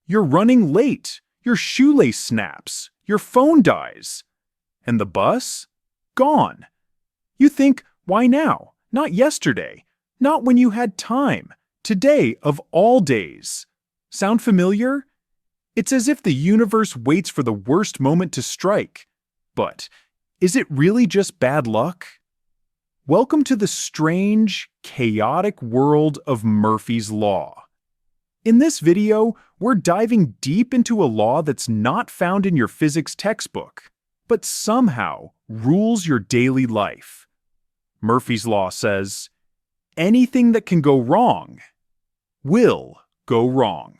You're running late, your shoelace snaps, your phone dies. And the bus? Gone. You think, why now? Not yesterday. Not when you had time. Today of all days. Sound familiar? It's as if the universe waits for the worst moment to strike. But is it really just bad luck? Welcome to the strange, chaotic world of Murphy's Law. In this video, we're diving deep into a law that's not found in your physics textbook, but somehow rules your daily life. Murphy's Law says, anything that can go wrong will go wrong.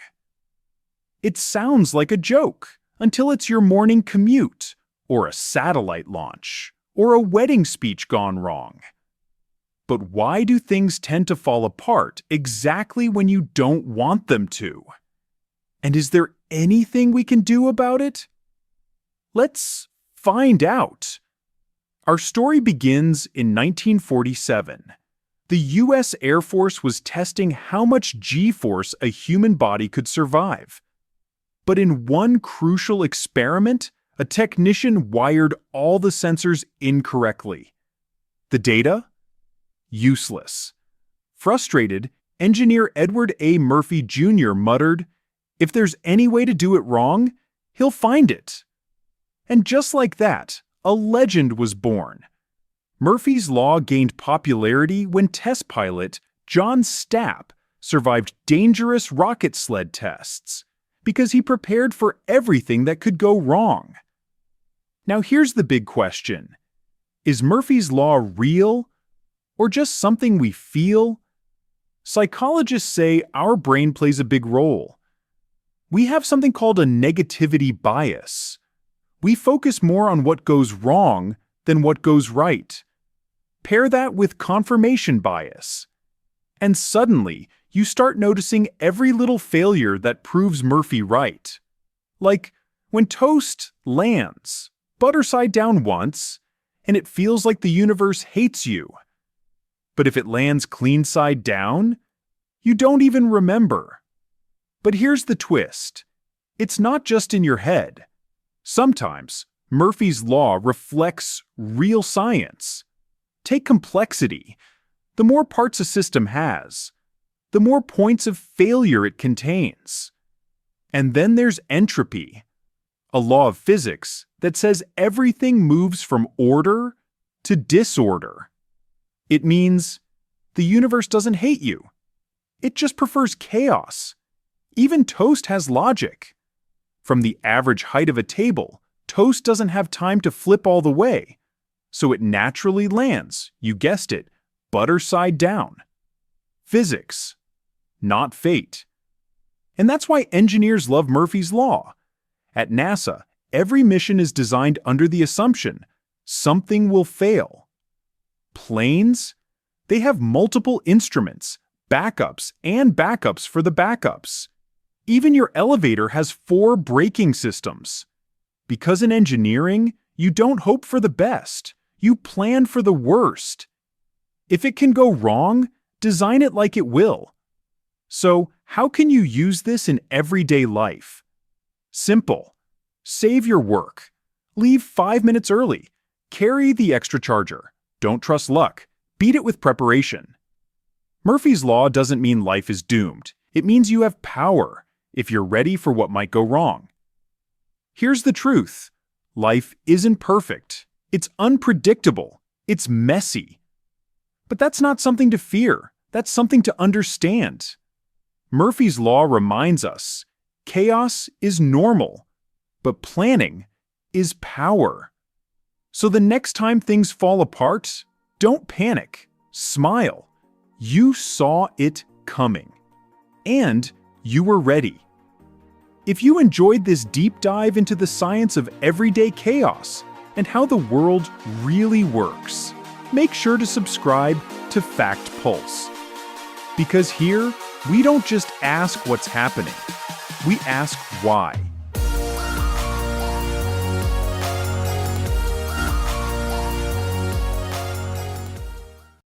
It sounds like a joke until it's your morning commute, or a satellite launch, or a wedding speech gone wrong. But why do things tend to fall apart exactly when you don't want them to? And is there anything we can do about it? Let's find out. Our story begins in 1947. The U.S. Air Force was testing how much G-force a human body could survive. But in one crucial experiment, a technician wired all the sensors incorrectly. The data? Useless. Frustrated, engineer Edward A. Murphy Jr. muttered, "If there's any way to do it wrong, he'll find it." And just like that, a legend was born. Murphy's Law gained popularity when test pilot John Stapp survived dangerous rocket sled tests because he prepared for everything that could go wrong. Now here's the big question. Is Murphy's Law real? Or just something we feel? Psychologists say our brain plays a big role. We have something called a negativity bias. We focus more on what goes wrong than what goes right. Pair that with confirmation bias. And suddenly, you start noticing every little failure that proves Murphy right. Like when toast lands, butter side down once, and it feels like the universe hates you. But if it lands clean side down, you don't even remember. But here's the twist. It's not just in your head. Sometimes, Murphy's Law reflects real science. Take complexity. The more parts a system has, the more points of failure it contains. And then there's entropy, a law of physics that says everything moves from order to disorder. It means the universe doesn't hate you. It just prefers chaos. Even toast has logic. From the average height of a table, toast doesn't have time to flip all the way, so it naturally lands, you guessed it, butter side down. Physics, not fate. And that's why engineers love Murphy's Law. At NASA, every mission is designed under the assumption something will fail. Planes? They have multiple instruments, backups, and backups for the backups. Even your elevator has 4 braking systems. Because in engineering, you don't hope for the best. You plan for the worst. If it can go wrong, design it like it will. So, how can you use this in everyday life? Simple. Save your work. Leave 5 minutes early. Carry the extra charger. Don't trust luck. Beat it with preparation. Murphy's Law doesn't mean life is doomed. It means you have power if you're ready for what might go wrong. Here's the truth. Life isn't perfect. It's unpredictable. It's messy. But that's not something to fear. That's something to understand. Murphy's Law reminds us, chaos is normal, but planning is power. So the next time things fall apart, don't panic. Smile. You saw it coming. And you were ready. If you enjoyed this deep dive into the science of everyday chaos and how the world really works, make sure to subscribe to Fact Pulse. Because here, we don't just ask what's happening. We ask why.